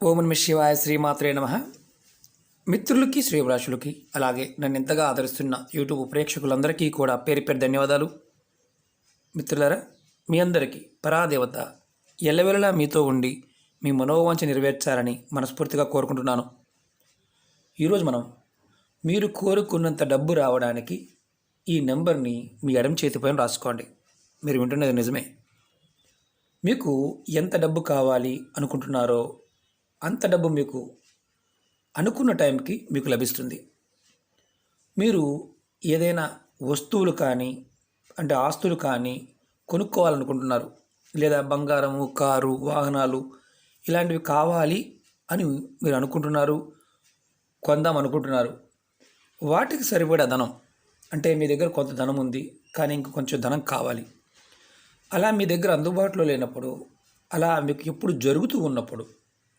ఓం నమః శివాయ శ్రీమాత్రే నమః. మిత్రులకి శ్రేయభిలాషులకి అలాగే నన్ను ఎంతగా ఆదరిస్తున్న యూట్యూబ్ ప్రేక్షకులందరికీ కూడా పేరు పేరు ధన్యవాదాలు. మిత్రులారా, మీ అందరికీ పరాదేవత ఎల్లవేళలా మీతో ఉండి మీ మనోవాంఛ నెరవేర్చాలని మనస్ఫూర్తిగా కోరుకుంటున్నాను. ఈరోజు మనం మీరు కోరుకున్నంత డబ్బు రావడానికి ఈ నెంబర్ని మీ ఎడమ చేతిపైన రాసుకోండి. మీరు వింటున్నది నిజమే. మీకు ఎంత డబ్బు కావాలి అనుకుంటున్నారో అంత డబ్బు మీకు అనుకున్న టైంకి మీకు లభిస్తుంది. మీరు ఏదైనా వస్తువులు కానీ అంటే ఆస్తులు కానీ కొనుక్కోవాలనుకుంటున్నారు, లేదా బంగారము, కారు, వాహనాలు ఇలాంటివి కావాలి అని మీరు అనుకుంటున్నారు, కొందాం అనుకుంటున్నారు. వాటికి సరిపడా ధనం అంటే మీ దగ్గర కొంత ధనం ఉంది కానీ ఇంక కొంచెం ధనం కావాలి. అలా మీ దగ్గర అందుబాటులో లేనప్పుడు, అలా మీకు ఎప్పుడు జరుగుతూ ఉన్నప్పుడు,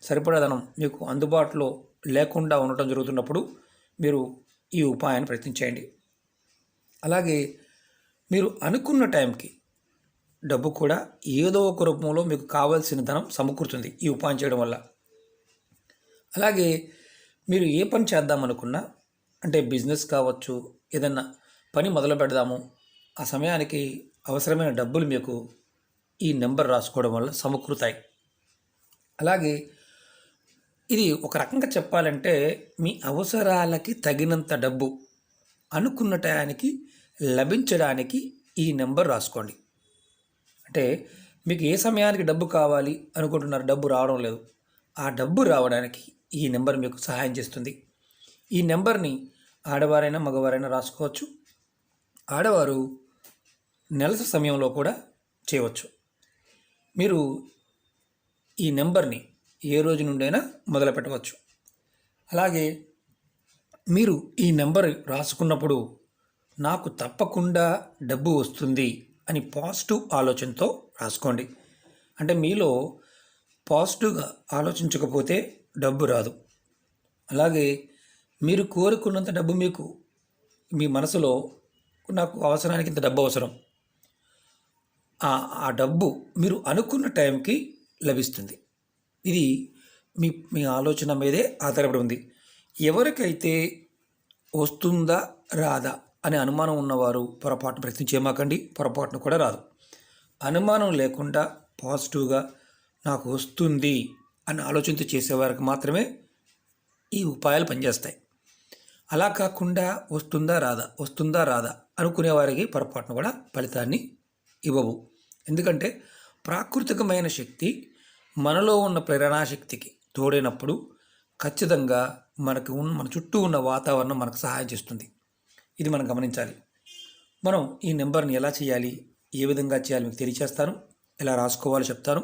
సరిపడా ధనం మీకు అందుబాటులో లేకుండా ఉండటం జరుగుతున్నప్పుడు మీరు ఈ ఉపాయాన్ని ప్రయత్నించేయండి. అలాగే మీరు అనుకున్న టైంకి డబ్బు కూడా ఏదో ఒక రూపంలో మీకు కావాల్సిన ధనం సమకూరుతుంది ఈ ఉపాయం చేయడం వల్ల. అలాగే మీరు ఏ పని చేద్దామనుకున్నా, అంటే బిజినెస్ కావచ్చు, ఏదన్నా పని మొదలు పెడదాము, ఆ సమయానికి అవసరమైన డబ్బులు మీకు ఈ నెంబర్ రాసుకోవడం వల్ల సమకూరుతాయి. అలాగే ఇది ఒక రకంగా చెప్పాలంటే మీ అవసరాలకి తగినంత డబ్బు అనుకున్న టయానికి లభించడానికి ఈ నెంబర్ రాసుకోండి. అంటే మీకు ఏ సమయానికి డబ్బు కావాలి అనుకుంటున్నారు, డబ్బు రావడం లేదు, ఆ డబ్బు రావడానికి ఈ నెంబర్ మీకు సహాయం చేస్తుంది. ఈ నెంబర్ని ఆడవారైనా మగవారైనా రాసుకోవచ్చు. ఆడవారు నెలసరి సమయంలో కూడా చేయవచ్చు. మీరు ఈ నెంబర్ని ఏ రోజు నుండైనా మొదలు పెట్టవచ్చు. అలాగే మీరు ఈ నెంబర్ రాసుకున్నప్పుడు నాకు తప్పకుండా డబ్బు వస్తుంది అని పాజిటివ్ ఆలోచనతో రాసుకోండి. అంటే మీలో పాజిటివ్గా ఆలోచించకపోతే డబ్బు రాదు. అలాగే మీరు కోరుకున్నంత డబ్బు మీకు మీ మనసులో నాకు అవసరానికి ఇంత డబ్బు అవసరం, ఆ డబ్బు మీరు అనుకున్న టైంకి లభిస్తుంది. ఇది మీ మీ ఆలోచన మీదే ఆధారపడి ఉంది. ఎవరికైతే వస్తుందా రాదా అనే అనుమానం ఉన్నవారు పొరపాటును ప్రయత్నించేమాకండి. పొరపాటును కూడా రాదు. అనుమానం లేకుండా పాజిటివ్గా నాకు వస్తుంది అని ఆలోచనతో చేసేవారికి మాత్రమే ఈ ఉపాయాలు పనిచేస్తాయి. అలా కాకుండా వస్తుందా రాదా అనుకునేవారికి పొరపాటును కూడా ఫలితాన్ని ఇవ్వవు. ఎందుకంటే ప్రాకృతికమైన శక్తి మనలో ఉన్న ప్రేరణాశక్తికి తోడైనప్పుడు ఖచ్చితంగా మన చుట్టూ ఉన్న వాతావరణం మనకు సహాయం చేస్తుంది. ఇది మనం గమనించాలి. మనం ఈ నెంబర్ని ఎలా చేయాలి, ఏ విధంగా చేయాలి మీకు తెలియచేస్తాను. ఎలా రాసుకోవాలో చెప్తాను.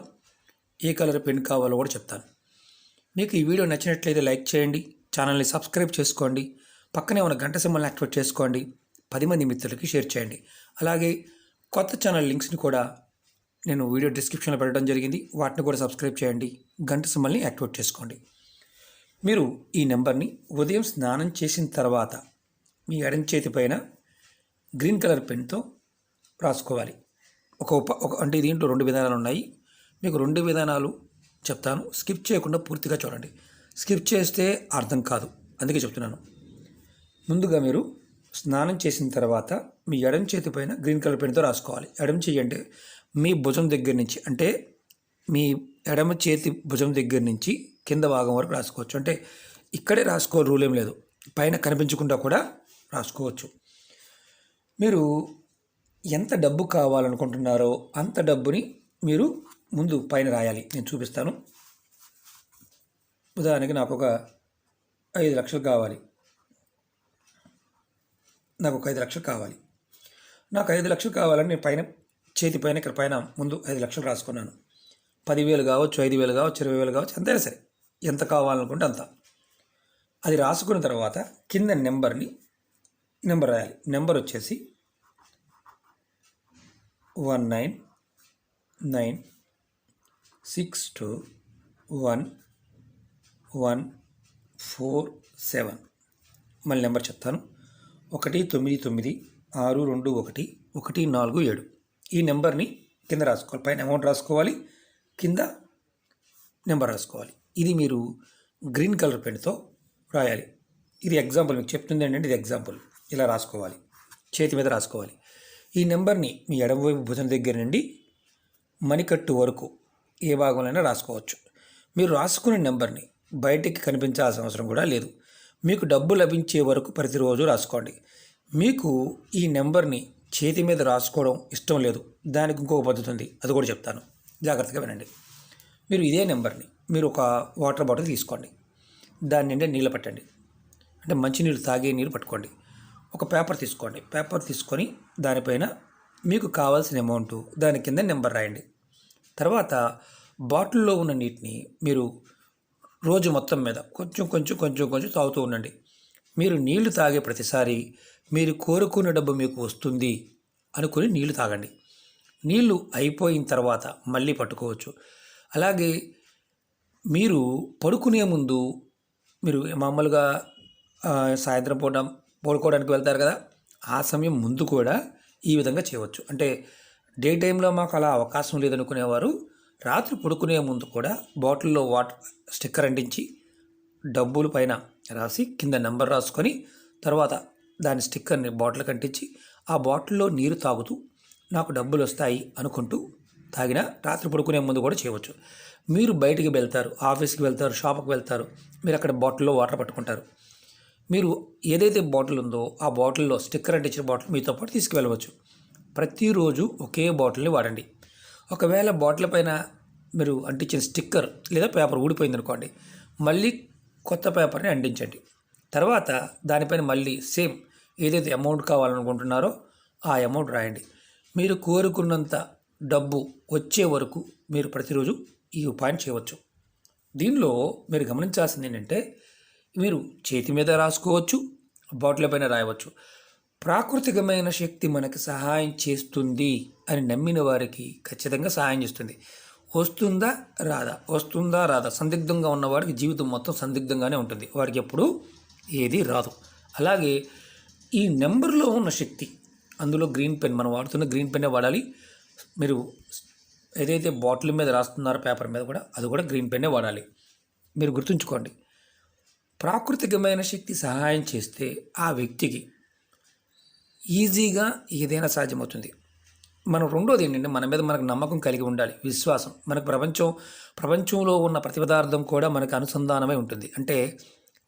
ఏ కలర్ పెన్ కావాలో కూడా చెప్తాను. మీకు ఈ వీడియో నచ్చినట్లయితే లైక్ చేయండి, ఛానల్ని సబ్స్క్రైబ్ చేసుకోండి, పక్కనే ఉన్న గంట సింబల్ని యాక్టివేట్ చేసుకోండి, 10 మంది మిత్రులకి షేర్ చేయండి. అలాగే కొత్త ఛానల్ లింక్స్ని కూడా నేను వీడియో డిస్క్రిప్షన్లో పెట్టడం జరిగింది. వాటిని కూడా సబ్స్క్రైబ్ చేయండి, గంట సింబల్ని యాక్టివేట్ చేసుకోండి. మీరు ఈ నెంబర్ని ఉదయం స్నానం చేసిన తర్వాత మీ ఎడమ చేతి పైన గ్రీన్ కలర్ పెన్తో రాసుకోవాలి. అంటే దీంట్లో 2 విధానాలు ఉన్నాయి. మీకు 2 విధానాలు చెప్తాను. స్కిప్ చేయకుండా పూర్తిగా చూడండి. స్కిప్ చేస్తే అర్థం కాదు, అందుకే చెప్తున్నాను. ముందుగా మీరు స్నానం చేసిన తర్వాత మీ ఎడమ చేతి పైన గ్రీన్ కలర్ పెన్తో రాసుకోవాలి. ఎడమ చెయ్యి అంటే మీ భుజం దగ్గర నుంచి, అంటే మీ ఎడమ చేతి భుజం దగ్గర నుంచి కింద భాగం వరకు రాసుకోవచ్చు. అంటే ఇక్కడే రాసుకోవాలి, రూల్ ఏం లేదు. పైన కనిపించకుండా కూడా రాసుకోవచ్చు. మీరు ఎంత డబ్బు కావాలనుకుంటున్నారో అంత డబ్బుని మీరు ముందు పైన రాయాలి. నేను చూపిస్తాను. ఉదాహరణకి నాకు ఒక 5 లక్షలు కావాలి. నాకు 5 లక్షలు కావాలని నేను పైన చేతి పైన ఇక్కడ పైన ముందు 5 లక్షలు రాసుకున్నాను. 10,000 కావచ్చు, 5,000 కావచ్చు, 20,000 కావచ్చు, ఎంతైనా సరే ఎంత కావాలనుకుంటే అంత. అది రాసుకున్న తర్వాత కింద నెంబర్ రాయాలి. నెంబర్ వచ్చేసి 19962147. మళ్ళీ నెంబర్ చెప్తాను. 19962147. ఈ నెంబర్ని కింద రాసుకోవాలి. పైన అమౌంట్ రాసుకోవాలి, కింద నెంబర్ రాసుకోవాలి. ఇది మీరు గ్రీన్ కలర్ పెన్తో రాయాలి. ఇది ఎగ్జాంపుల్ మీకు చెప్తుంది ఏంటంటే ఇది ఎగ్జాంపుల్. ఇలా రాసుకోవాలి, చేతి మీద రాసుకోవాలి. ఈ నెంబర్ని మీ ఎడమవైపు భుజం దగ్గర నుండి మణికట్టు వరకు ఏ భాగంలోనైనా రాసుకోవచ్చు. మీరు రాసుకునే నెంబర్ని బయటికి కనిపించాల్సిన అవసరం కూడా లేదు. మీకు డబ్బు లభించే వరకు ప్రతిరోజు రాసుకోండి. మీకు ఈ నెంబర్ని చేతి మీద రాసుకోవడం ఇష్టం లేదు, దానికి ఇంకొక పద్ధతి ఉంది, అది కూడా చెప్తాను, జాగ్రత్తగా వినండి. మీరు ఇదే నెంబర్ని మీరు ఒక వాటర్ బాటిల్ తీసుకోండి, దాని నిండా నీళ్ళు పట్టండి, అంటే మంచినీళ్ళు తాగే నీళ్ళు పట్టుకోండి. ఒక పేపర్ తీసుకోండి, పేపర్ తీసుకొని దానిపైన మీకు కావాల్సిన అమౌంట్ దాని కింద నెంబర్ రాయండి. తర్వాత బాటిల్లో ఉన్న నీటిని మీరు రోజు మొత్తం మీద కొంచెం కొంచెం కొంచెం కొంచెం తాగుతూ ఉండండి. మీరు నీళ్లు తాగే ప్రతిసారి మీరు కోరుకున్న డబ్బు మీకు వస్తుంది అనుకుని నీళ్లు తాగండి. నీళ్లు అయిపోయిన తర్వాత మళ్ళీ పట్టుకోవచ్చు. అలాగే మీరు పడుకునే ముందు మీరు మామూలుగా సాయంత్రం పూట పడుకోవడానికి వెళ్తారు కదా, ఆ సమయం ముందు కూడా ఈ విధంగా చేయవచ్చు. అంటే డే టైంలో మాకు అలా అవకాశం లేదనుకునేవారు రాత్రి పడుకునే ముందు కూడా బాటిల్లో వాటర్ స్టిక్కర్ అంటించి డబ్బులు పైన రాసి కింద నెంబర్ రాసుకొని తర్వాత దాని స్టిక్కర్ని బాటిల్కి అంటించి ఆ బాటిల్లో నీరు తాగుతూ నాకు డబ్బులు వస్తాయి అనుకుంటూ తాగినా రాత్రి పడుకునే ముందు కూడా చేయవచ్చు. మీరు బయటికి వెళ్తారు, ఆఫీస్కి వెళ్తారు, షాప్కి వెళ్తారు, మీరు అక్కడ బాటిల్లో వాటర్ పట్టుకుంటారు. మీరు ఏదైతే బాటిల్ ఉందో ఆ బాటిల్లో స్టిక్కర్ అంటించిన బాటిల్ మీతో పాటు తీసుకువెళ్ళవచ్చు. ప్రతిరోజు ఒకే బాటిల్ని వాడండి. ఒకవేళ బాటిల్ పైన మీరు అంటించిన స్టిక్కర్ లేదా పేపర్ ఊడిపోయింది అనుకోండి, మళ్ళీ కొత్త పేపర్ని అంటించండి. తర్వాత దానిపైన మళ్ళీ సేమ్ ఏదైతే అమౌంట్ కావాలనుకుంటున్నారో ఆ అమౌంట్ రాయండి. మీరు కోరుకున్నంత డబ్బు వచ్చే వరకు మీరు ప్రతిరోజు ఈ ఉపాయం చేయవచ్చు. దీనిలో మీరు గమనించాల్సింది ఏంటంటే మీరు చేతి మీద రాసుకోవచ్చు, బాటిల్ పైన రాయవచ్చు. ప్రాకృతికమైన శక్తి మనకి సహాయం చేస్తుంది అని నమ్మిన వారికి ఖచ్చితంగా సహాయం చేస్తుంది. వస్తుందా రాదా, వస్తుందా రాదా, సందిగ్ధంగా ఉన్నవాడికి జీవితం మొత్తం సందిగ్ధంగానే ఉంటుంది, వాడికి ఎప్పుడు ఏది రాదు. అలాగే ఈ నెంబర్లో ఉన్న శక్తి, అందులో గ్రీన్ పెన్, మనం వాడుతున్న గ్రీన్ పెన్నే వాడాలి. మీరు ఏదైతే బాటిల్ మీద రాస్తున్నారో పేపర్ మీద కూడా అది కూడా గ్రీన్ పెన్నే వాడాలి. మీరు గుర్తుంచుకోండి, ప్రాకృతికమైన శక్తి సహాయం చేస్తే ఆ వ్యక్తికి ఈజీగా ఏదైనా సాధ్యమవుతుంది. మనం రెండోది ఏంటంటే మన మీద మనకు నమ్మకం కలిగి ఉండాలి, విశ్వాసం. మనకు ప్రపంచంలో ఉన్న ప్రతి పదార్థం కూడా మనకు అనుసంధానమై ఉంటుంది, అంటే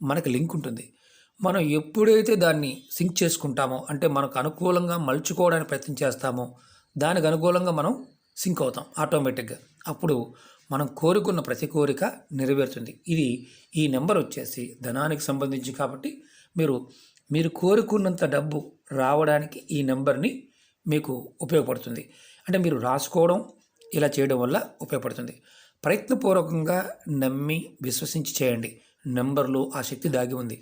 మనకు లింక్ ఉంటుంది. మనం ఎప్పుడైతే దాన్ని సింక్ చేసుకుంటామో, అంటే మనకు అనుకూలంగా మలుచుకోవడానికి ప్రయత్నం చేస్తామో దానికి అనుకూలంగా మనం సింక్ అవుతాం ఆటోమేటిక్గా. అప్పుడు మనం కోరుకున్న ప్రతి కోరిక నెరవేరుతుంది. ఈ నెంబర్ వచ్చేసి ధనానికి సంబంధించి కాబట్టి మీరు కోరుకున్నంత డబ్బు రావడానికి ఈ నెంబర్ని మీకు ఉపయోగపడుతుంది. అంటే మీరు రాసుకోవడం ఇలా చేయడం వల్ల ఉపయోగపడుతుంది. ప్రయత్నపూర్వకంగా నమ్మి విశ్వసించి చేయండి. నెంబర్లో ఆ శక్తి దాగి ఉంది.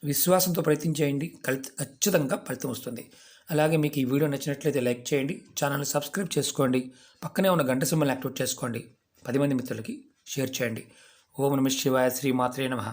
విశ్వాసంతో ప్రయత్నం చేయండి, ఖచ్చితంగా ఫలితం వస్తుంది. అలాగే మీకు ఈ వీడియో నచ్చినట్లయితే లైక్ చేయండి, ఛానల్ని సబ్స్క్రైబ్ చేసుకోండి, పక్కనే ఉన్న గంట సింబల్ని యాక్టివేట్ చేసుకోండి, 10 మంది మిత్రులకి షేర్ చేయండి. ఓం నమః శివాయ, శ్రీమాత్రే నమః.